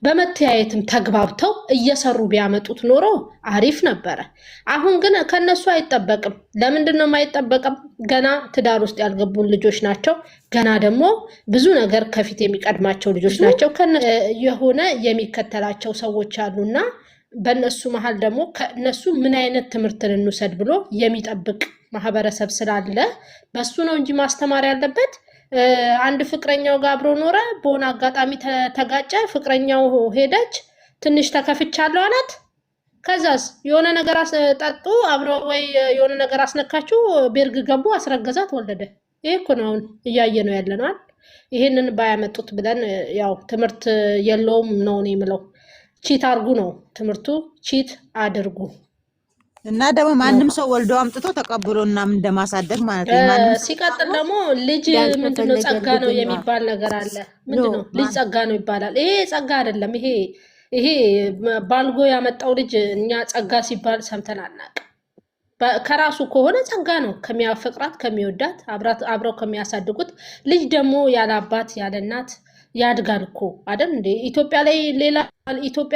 በመተያየትም ተግባብተው እየሰሩ ቢያመጡት ኖሮ አሪፍ ነበረ። አሁን ግን ከነሱ አይጠበቅም። ለምንድነው የማይጠበቅም? ገና ትዳር ውስጥ ያልገቡ ልጆች ናቸው። ገና ደግሞ ብዙ ነገር ከፊት የሚቀድማቸው ልጆች ናቸው። የሆነ የሚከተላቸው ሰዎች አሉና በእነሱ መሀል ደግሞ ከእነሱ ምን አይነት ትምህርትን እንውሰድ ብሎ የሚጠብቅ ማህበረሰብ ስላለ በሱ ነው እንጂ ማስተማር ያለበት። አንድ ፍቅረኛው ጋር አብሮ ኖረ፣ በሆነ አጋጣሚ ተጋጨ፣ ፍቅረኛው ሄደች፣ ትንሽ ተከፍቻለሁ አላት። ከዛስ የሆነ ነገር ጠጡ አብረው ወይ የሆነ ነገር አስነካችሁ፣ ቤርግ ገቡ፣ አስረገዛት፣ ወለደ። ይሄ እኮ ነው አሁን እያየ ነው ያለነው። ይሄንን ባያመጡት ብለን ያው ትምህርት የለውም ነው የምለው። ቺት አድርጉ ነው ትምህርቱ። ቺት አድርጉ እና ደግሞ ማንም ሰው ወልዶ አምጥቶ ተቀብሎ እና እንደማሳደግ ማለት ነው። ሲቀጥል ደግሞ ልጅ ምንድነው ጸጋ ነው የሚባል ነገር አለ። ምንድነው ልጅ ጸጋ ነው ይባላል። ይሄ ጸጋ አይደለም። ይሄ ባልጎ ያመጣው ልጅ እኛ ጸጋ ሲባል ሰምተን አናውቅም። ከራሱ ከሆነ ጸጋ ነው፣ ከሚያፈቅራት ከሚወዳት አብረው ከሚያሳድጉት። ልጅ ደግሞ ያለ አባት ያለ እናት ያድጋል እኮ አይደል እንዴ? ኢትዮጵያ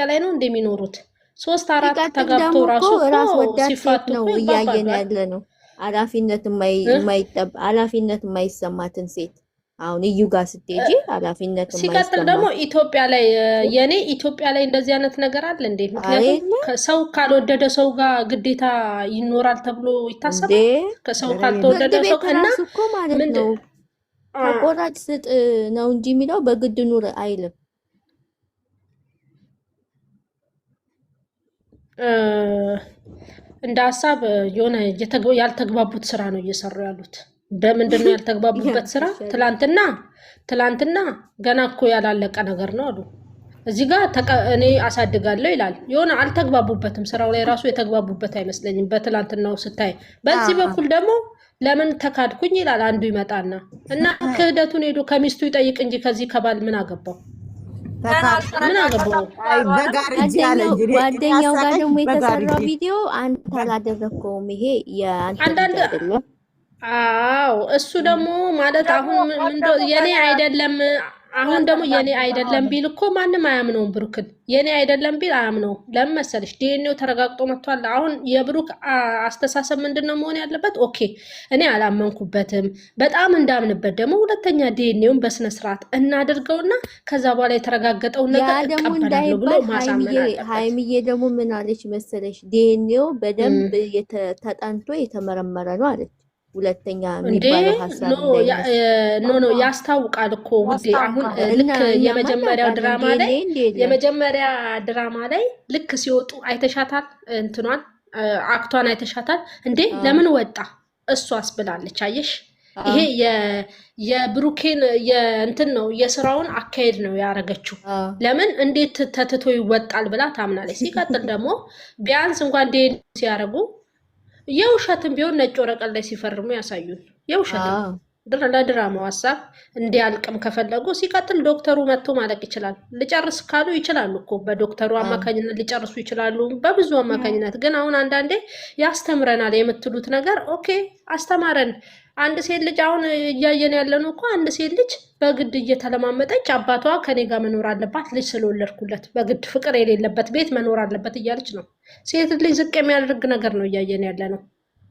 ላይ ነው እንደሚኖሩት 3-4 ተጋብተው ራስ ወዳድ ነው እያየን ያለ ነው። ኃላፊነት የማይሰማትን ሴት አሁን እዩ ጋር ስትሄጂ ኃላፊነት ሲቀጥል ደግሞ ኢትዮጵያ ላይ እንደዚህ አይነት ነገር አለ እንዴ? ምክንያቱም ሰው ካልወደደ ሰው ጋር ግዴታ ይኖራል ተብሎ ይታሰባል። ከሰው ካልተወደደ ሰው እና ማለት ነው ተቆራጭ ስጥ ነው እንጂ የሚለው በግድ ኑር አይልም። እንደ ሀሳብ የሆነ ያልተግባቡት ስራ ነው እየሰሩ ያሉት። በምንድነው ያልተግባቡበት ስራ? ትላንትና ገና እኮ ያላለቀ ነገር ነው አሉ። እዚህ ጋር እኔ አሳድጋለሁ ይላል። የሆነ አልተግባቡበትም። ስራው ላይ ራሱ የተግባቡበት አይመስለኝም በትላንትናው ስታይ። በዚህ በኩል ደግሞ ለምን ተካድኩኝ ይላል አንዱ ይመጣና እና ክህደቱን ሄዶ ከሚስቱ ይጠይቅ እንጂ ከዚህ ከባል ምን አገባው? ምን አገባው? ጓደኛው ጋር ደግሞ የተሰራው ቪዲዮ አንተ አላደረከውም፣ ይሄ የአንተ አይደለም። አዎ እሱ ደግሞ ማለት አሁን የኔ አይደለም። አሁን ደግሞ የኔ አይደለም ቢል እኮ ማንም አያምነውም። ብሩክን የኔ አይደለም ቢል አያምነው። ለምን መሰለሽ? ዲኤንኤው ተረጋግጦ መጥቷል። አሁን የብሩክ አስተሳሰብ ምንድነው መሆን ያለበት? ኦኬ እኔ አላመንኩበትም፣ በጣም እንዳምንበት ደግሞ ሁለተኛ ዲኤንኤውን በስነ ስርዓት እናደርገውና ከዛ በኋላ የተረጋገጠውን ነገር እቀበላለሁ ብሎ ማሳመን አለበት። ሃይሚዬ ደግሞ ምን አለች መሰለሽ? ዲኤንኤው በደንብ ተጠንቶ የተመረመረ ነው አለች። ሁለተኛ የሚባለው ሐሳብ ኖ ያስታውቃል እኮ ውዴ። አሁን ልክ የመጀመሪያ ድራማ ላይ ልክ ሲወጡ አይተሻታል፣ እንትኗን አክቷን አይተሻታል እንዴ? ለምን ወጣ እሷስ ብላለች። አየሽ፣ ይሄ የብሩኬን የእንትን ነው የስራውን አካሄድ ነው ያረገችው። ለምን እንዴት ተትቶ ይወጣል ብላ ታምናለች። ሲቀጥል ደግሞ ቢያንስ እንኳን ዴን ሲያረጉ የውሸትም ቢሆን ነጭ ወረቀት ላይ ሲፈርሙ ያሳዩን። የውሸትም ለድራማው ሀሳብ እንዲያልቅም ከፈለጉ። ሲቀጥል ዶክተሩ መጥቶ ማለቅ ይችላል። ልጨርስ ካሉ ይችላሉ እኮ በዶክተሩ አማካኝነት ሊጨርሱ ይችላሉ፣ በብዙ አማካኝነት። ግን አሁን አንዳንዴ ያስተምረናል የምትሉት ነገር ኦኬ አስተማረን። አንድ ሴት ልጅ አሁን እያየን ያለነው እኮ አንድ ሴት ልጅ በግድ እየተለማመጠች አባቷ ከኔ ጋር መኖር አለባት፣ ልጅ ስለወለድኩለት በግድ ፍቅር የሌለበት ቤት መኖር አለበት እያለች ነው። ሴት ልጅ ዝቅ የሚያደርግ ነገር ነው እያየን ያለ ነው።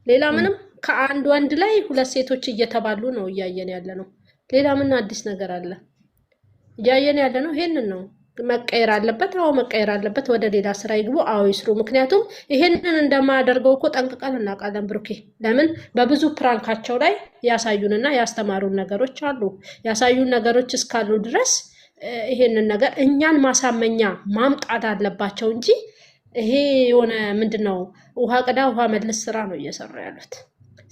ሌላ ምንም ከአንድ ወንድ ላይ 2 ሴቶች እየተባሉ ነው እያየን ያለ ነው። ሌላ ምን አዲስ ነገር አለ? እያየን ያለ ነው ይሄንን ነው። መቀየር አለበት። አዎ መቀየር አለበት። ወደ ሌላ ስራ ይግቡ። አዎ ይስሩ። ምክንያቱም ይሄንን እንደማያደርገው እኮ ጠንቅቀን እናውቃለን። ብሩኬ ለምን በብዙ ፕራንካቸው ላይ ያሳዩንና ያስተማሩን ነገሮች አሉ። ያሳዩን ነገሮች እስካሉ ድረስ ይሄንን ነገር እኛን ማሳመኛ ማምጣት አለባቸው እንጂ ይሄ የሆነ ምንድነው ውሃ ቅዳ ውሃ መልስ ስራ ነው እየሰሩ ያሉት።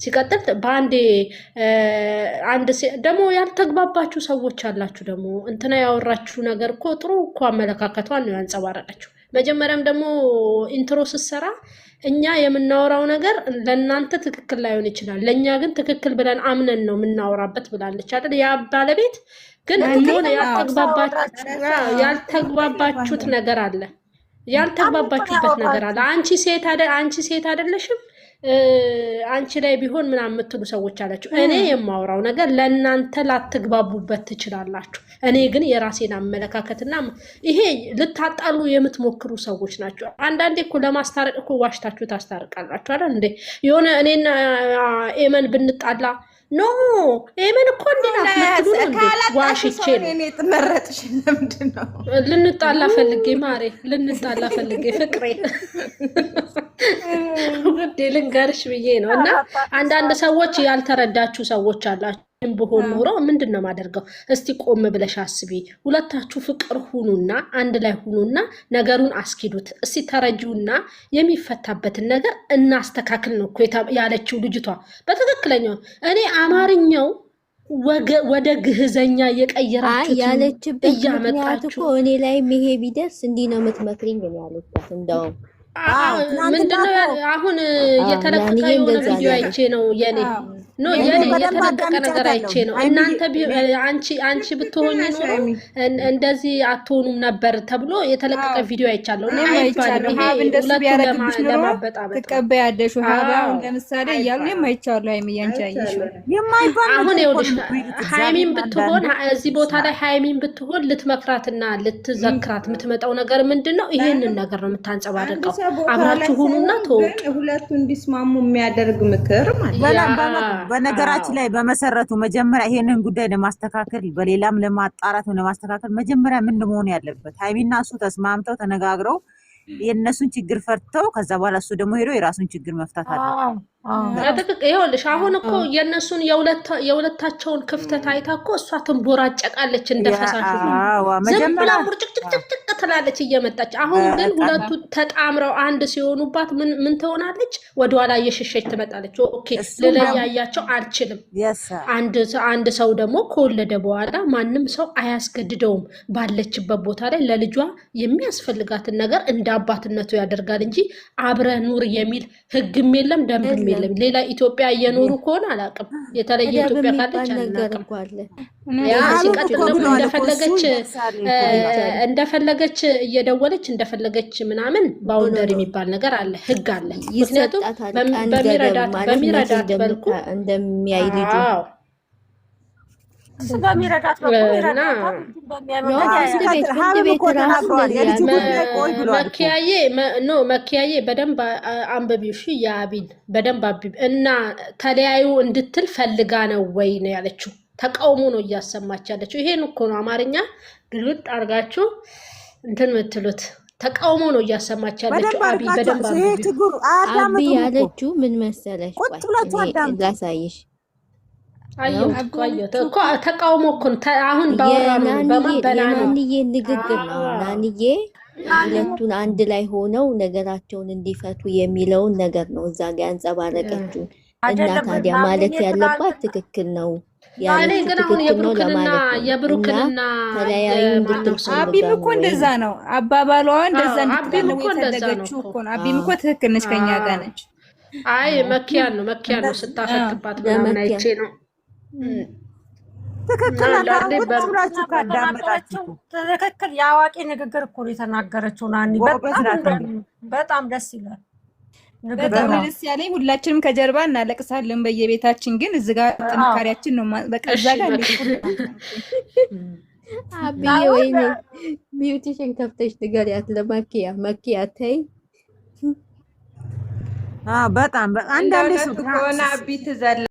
ሲቀጥል በአንዴ ደግሞ ያልተግባባችሁ ሰዎች አላችሁ። ደግሞ እንትና ያወራችሁ ነገር እኮ ጥሩ እኮ አመለካከቷን ነው ያንጸባረቀችው። መጀመሪያም ደግሞ ኢንትሮ ስትሰራ እኛ የምናወራው ነገር ለእናንተ ትክክል ላይሆን ይችላል፣ ለእኛ ግን ትክክል ብለን አምነን ነው የምናወራበት ብላለች አይደል? ያ ባለቤት ግን ሆነ ያልተግባባችሁት ነገር አለ፣ ያልተግባባችሁበት ነገር አለ። አንቺ ሴት አይደለሽም አንቺ ላይ ቢሆን ምናምን የምትሉ ሰዎች አላችሁ። እኔ የማውራው ነገር ለእናንተ ላትግባቡበት ትችላላችሁ። እኔ ግን የራሴን አመለካከትና ይሄ ልታጣሉ የምትሞክሩ ሰዎች ናቸው። አንዳንዴ እኮ ለማስታረቅ እኮ ዋሽታችሁ ታስታርቃላችሁ አይደል እንዴ? የሆነ እኔና ኤመን ብንጣላ ኖ ኤመን እኮ እንዴት አትሉ እንዴ? ዋሽቼ ተመረጥሽ ለምንድን ነው ልንጣላ ፈልጌ ማሬ ልንጣላ ፈልጌ ፍቅሬ ውዴ ልንገርሽ ብዬ ነው። እና አንዳንድ ሰዎች ያልተረዳችሁ ሰዎች አላችሁ። ብሆን ኖሮ ምንድን ነው ማደርገው? እስቲ ቆም ብለሽ አስቢ። ሁለታችሁ ፍቅር ሁኑና አንድ ላይ ሁኑና ነገሩን አስኪዱት። እስቲ ተረጂውና የሚፈታበትን ነገር እናስተካክል ነው እኮ ያለችው ልጅቷ በትክክለኛው። እኔ አማርኛው ወደ ግህዘኛ እየቀየራችሁት ያለችበት ምክንያት እኮ እኔ ላይ ይሄ ቢደርስ እንዲህ ነው የምትመክሪኝ ነው ያለቻት። እንደውም ምንድነው አሁን የተለቀቀ የሆነ ቪዲዮ አይቼ ነው የኔ ኖ የኔ የተለቀቀ ነገር አይቼ ነው። እናንተ አንቺ ብትሆኚ ኖሮ እንደዚህ አትሆኑም ነበር ተብሎ የተለቀቀ ቪዲዮ አይቻለሁ። እኔ አይቻለሁ። ይሄ ሁለቱ ለማበጣበጥ ተቀበያለሽ ሀባውን ለምሳሌ እያሉ የማይቻለው ሃይሚ ያንቺ አይሽው የማይባል አሁን ይኸውልሽ ሃይሚን ብትሆን እዚህ ቦታ ላይ ሃይሚን ብትሆን ልትመክራትና ልትዘክራት የምትመጣው ነገር ምንድነው? ይሄንን ነገር ነው የምታንጸባርቀው። አብራችሁ ሁኑና ተወጡ። ሁለቱ እንዲስማሙ የሚያደርግ ምክር ማለት ነው። በነገራችን ላይ በመሰረቱ መጀመሪያ ይሄንን ጉዳይ ለማስተካከል በሌላም ለማጣራት ለማስተካከል መጀመሪያ ምን መሆን ያለበት ሃይሚና እሱ ተስማምተው ተነጋግረው የነሱን ችግር ፈርተው ከዛ በኋላ እሱ ደግሞ ሄዶ የራሱን ችግር መፍታት አለበት። ይኸውልሽ አሁን እኮ የነሱን የሁለታቸውን ክፍተት አይታ እኮ እሷ ትንቦራጨቃለች እንደፈሳሹ ዝም ብላ ሙርጭቅጭቅጭቅ ትላለች እየመጣች። አሁን ግን ሁለቱ ተጣምረው አንድ ሲሆኑባት ምን ትሆናለች? ወደኋላ እየሸሸች ትመጣለች። ኦኬ ልለያያቸው አልችልም። አንድ ሰው ደግሞ ከወለደ በኋላ ማንም ሰው አያስገድደውም። ባለችበት ቦታ ላይ ለልጇ የሚያስፈልጋትን ነገር እንደ አባትነቱ ያደርጋል እንጂ አብረ ኑር የሚል ህግም የለም ደንብም የለም። ሌላ ኢትዮጵያ እየኖሩ ከሆነ አላውቅም። የተለየ ኢትዮጵያ ካለች አላውቅም። ያ ሲቀጥል ደግሞ እንደፈለገች እየደወለች እንደፈለገች ምናምን ባውንደሪ የሚባል ነገር አለ፣ ህግ አለ። ምክንያቱም በሚረዳት መልኩ እንደሚያይ ልጁ መኪያዬ በደንብ አንብቢው። እሺ የአቢን በደንብ አንብቢ እና ተለያዩ እንድትል ፈልጋ ነው ወይ ነው ያለችው። ተቃውሞ ነው እያሰማች ያለችው። ይሄን እኮ ነው አማርኛ ግልጥ አድርጋችሁ እንትን የምትሉት። ተቃውሞ ነው እያሰማች ያለችው። አቢ በደንብ አቢ ያለችው ምን መሰለሽ? ላሳይሽ ተቃውሞ እኮ አሁን ባወራ ነው በማንዬ ንግግር ነው። ናንዬ ሁለቱን አንድ ላይ ሆነው ነገራቸውን እንዲፈቱ የሚለውን ነገር ነው እዛ ጋር ያንጸባረቀችው። እና ታዲያ ማለት ያለባት ትክክል ነው ያኔ ግን አሁን የብሩክንና ተለያዩ እንድትል አቢም እኮ እንደዛ ነው አባባሏ። እንደዛ እንድትል ነው የተደረገችው እኮ ነው። አቢም እኮ ትክክል ነች፣ ከኛ ጋር ነች። አይ መኪያ ነው ስታፈጥባት ምናምን አይቼ ነው። ትክክል አዳምጣችሁ ካዳመጣችሁ ትክክል የአዋቂ ንግግር እኮ የተናገረችው ናኒ በጣም ደስ ይላል። በጣም ደስ ያለኝ ሁላችንም ከጀርባ እናለቅሳለን በየቤታችን፣ ግን እዚህ ጋር ጥንካሬያችን ነው። በቃ እዛ ጋር አብዬ ወይኔ ቢዩቲሽን ከፍተሽ ንገሪያት ለመኪያ ተይ። በጣም አንዳንዴ ሆነ አቢ ትዘላ